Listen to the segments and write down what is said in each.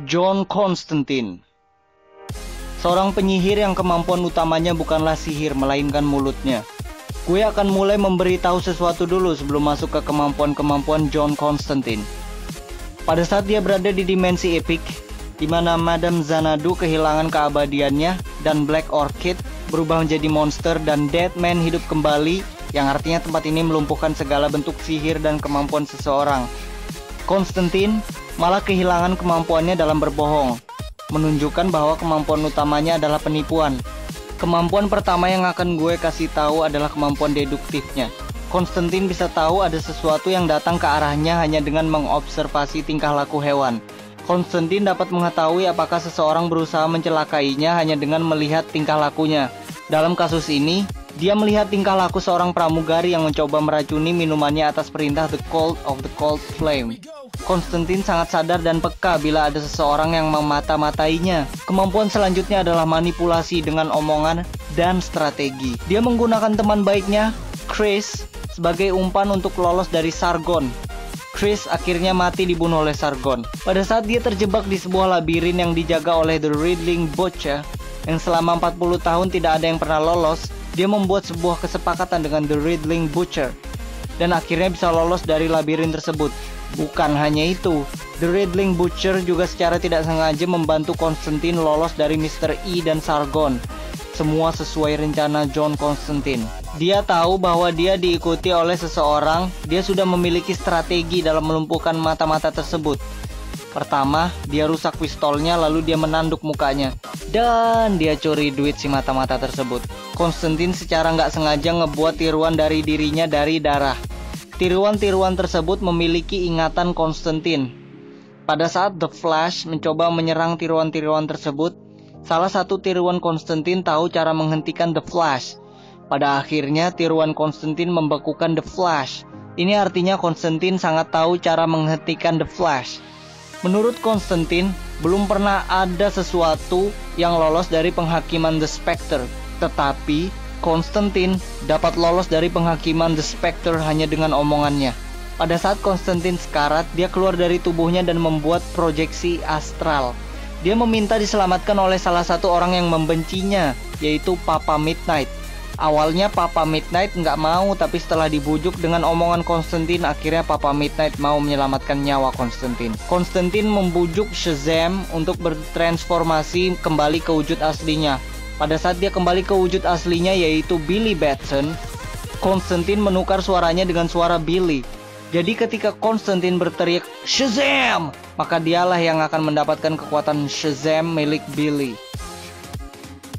John Constantine. Seorang penyihir yang kemampuan utamanya bukanlah sihir, melainkan mulutnya. Gue akan mulai memberitahu sesuatu dulu sebelum masuk ke kemampuan-kemampuan John Constantine. Pada saat dia berada di dimensi epik, di mana Madame Xanadu kehilangan keabadiannya dan Black Orchid berubah menjadi monster dan Deadman hidup kembali, yang artinya tempat ini melumpuhkan segala bentuk sihir dan kemampuan seseorang. Constantine malah kehilangan kemampuannya dalam berbohong, menunjukkan bahwa kemampuan utamanya adalah penipuan. Kemampuan pertama yang akan gue kasih tahu adalah kemampuan deduktifnya. Constantine bisa tahu ada sesuatu yang datang ke arahnya hanya dengan mengobservasi tingkah laku hewan. Constantine dapat mengetahui apakah seseorang berusaha mencelakainya hanya dengan melihat tingkah lakunya. Dalam kasus ini, dia melihat tingkah laku seorang pramugari yang mencoba meracuni minumannya atas perintah The Cult of the Cold Flame. Constantine sangat sadar dan peka bila ada seseorang yang memata-matainya. Kemampuan selanjutnya adalah manipulasi dengan omongan dan strategi. Dia menggunakan teman baiknya, Chris, sebagai umpan untuk lolos dari Sargon. Chris akhirnya mati dibunuh oleh Sargon. Pada saat dia terjebak di sebuah labirin yang dijaga oleh The Riddling Butcher, yang selama 40 tahun tidak ada yang pernah lolos, dia membuat sebuah kesepakatan dengan The Riddling Butcher dan akhirnya bisa lolos dari labirin tersebut. Bukan hanya itu, The Riddling Butcher juga secara tidak sengaja membantu Constantine lolos dari Mr. E dan Sargon. Semua sesuai rencana John Constantine. Dia tahu bahwa dia diikuti oleh seseorang. Dia sudah memiliki strategi dalam melumpuhkan mata-mata tersebut. Pertama, dia rusak pistolnya, lalu dia menanduk mukanya, dan dia curi duit si mata-mata tersebut. Constantine secara nggak sengaja ngebuat tiruan dari dirinya dari darah. Tiruan-tiruan tersebut memiliki ingatan Constantine. Pada saat The Flash mencoba menyerang tiruan-tiruan tersebut, salah satu tiruan Constantine tahu cara menghentikan The Flash. Pada akhirnya, tiruan Constantine membekukan The Flash. Ini artinya Constantine sangat tahu cara menghentikan The Flash. Menurut Constantine, belum pernah ada sesuatu yang lolos dari penghakiman The Spectre. Tetapi Constantine dapat lolos dari penghakiman The Spectre hanya dengan omongannya. Pada saat Constantine sekarat, dia keluar dari tubuhnya dan membuat proyeksi astral. Dia meminta diselamatkan oleh salah satu orang yang membencinya, yaitu Papa Midnight. Awalnya Papa Midnight nggak mau, tapi setelah dibujuk dengan omongan Constantine, akhirnya Papa Midnight mau menyelamatkan nyawa Constantine. Constantine membujuk Shazam untuk bertransformasi kembali ke wujud aslinya. Pada saat dia kembali ke wujud aslinya, yaitu Billy Batson, Constantine menukar suaranya dengan suara Billy. Jadi ketika Constantine berteriak Shazam, maka dialah yang akan mendapatkan kekuatan Shazam milik Billy.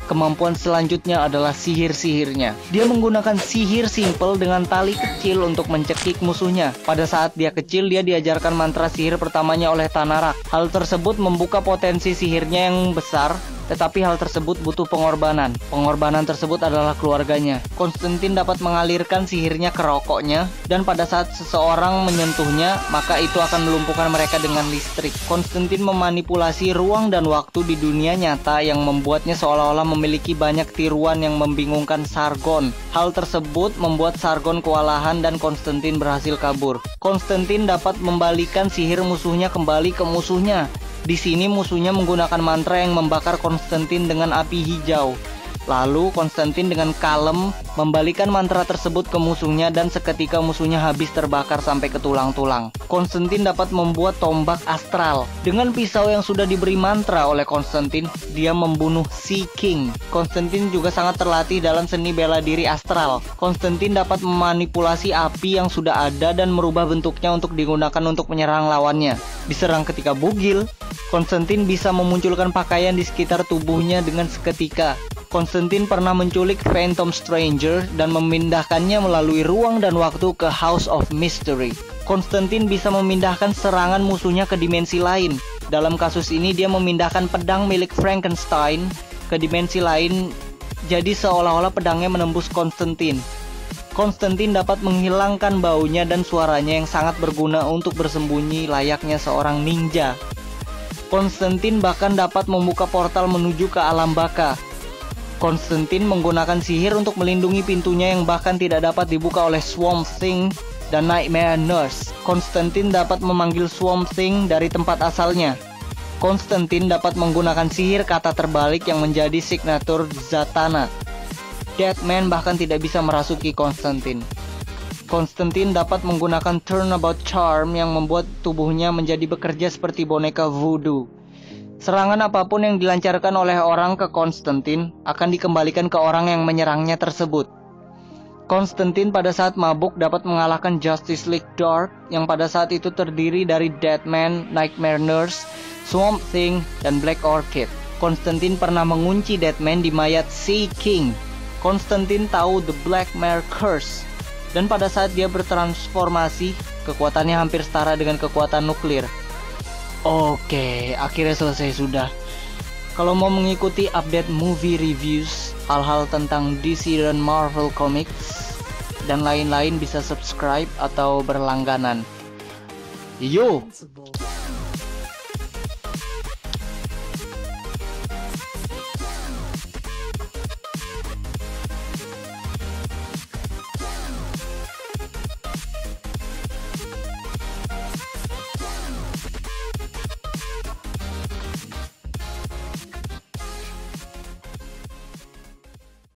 Kemampuan selanjutnya adalah sihir-sihirnya. Dia menggunakan sihir simple dengan tali kecil untuk mencekik musuhnya. Pada saat dia kecil, dia diajarkan mantra sihir pertamanya oleh Tanarak. Hal tersebut membuka potensi sihirnya yang besar, tetapi hal tersebut butuh pengorbanan. Pengorbanan tersebut adalah keluarganya. Constantine dapat mengalirkan sihirnya ke rokoknya, dan pada saat seseorang menyentuhnya, maka itu akan melumpuhkan mereka dengan listrik. Constantine memanipulasi ruang dan waktu di dunia nyata yang membuatnya seolah-olah memiliki banyak tiruan yang membingungkan Sargon. Hal tersebut membuat Sargon kewalahan dan Constantine berhasil kabur. Constantine dapat membalikan sihir musuhnya kembali ke musuhnya. Di sini musuhnya menggunakan mantra yang membakar Constantine dengan api hijau. Lalu Constantine dengan kalem membalikan mantra tersebut ke musuhnya dan seketika musuhnya habis terbakar sampai ke tulang-tulang. Constantine dapat membuat tombak astral. Dengan pisau yang sudah diberi mantra oleh Constantine, dia membunuh Sea King. Constantine juga sangat terlatih dalam seni bela diri astral. Constantine dapat memanipulasi api yang sudah ada dan merubah bentuknya untuk digunakan untuk menyerang lawannya. Diserang ketika bugil, Constantine bisa memunculkan pakaian di sekitar tubuhnya dengan seketika. Constantine pernah menculik Phantom Stranger dan memindahkannya melalui ruang dan waktu ke House of Mystery. Constantine bisa memindahkan serangan musuhnya ke dimensi lain. Dalam kasus ini dia memindahkan pedang milik Frankenstein ke dimensi lain, jadi seolah-olah pedangnya menembus Constantine. Constantine dapat menghilangkan baunya dan suaranya yang sangat berguna untuk bersembunyi layaknya seorang ninja. Constantine bahkan dapat membuka portal menuju ke alam baka. Constantine menggunakan sihir untuk melindungi pintunya yang bahkan tidak dapat dibuka oleh Swamp Thing dan Nightmare Nurse. Constantine dapat memanggil Swamp Thing dari tempat asalnya. Konstantin dapat menggunakan sihir kata terbalik yang menjadi signatur Zatanna. Deadman bahkan tidak bisa merasuki Konstantin. Konstantin dapat menggunakan turnabout charm yang membuat tubuhnya menjadi bekerja seperti boneka voodoo. Serangan apapun yang dilancarkan oleh orang ke Konstantin akan dikembalikan ke orang yang menyerangnya tersebut. Konstantin pada saat mabuk dapat mengalahkan Justice League Dark yang pada saat itu terdiri dari Deadman, Nightmare Nurse, Swamp Thing, dan Black Orchid. Konstantin pernah mengunci Deadman di mayat Sea King. Konstantin tahu The Black Mare Curse, dan pada saat dia bertransformasi, kekuatannya hampir setara dengan kekuatan nuklir. Oke, akhirnya selesai sudah. Kalau mau mengikuti update movie reviews, hal-hal tentang DC dan Marvel Comics, dan lain-lain bisa subscribe atau berlangganan. Yo!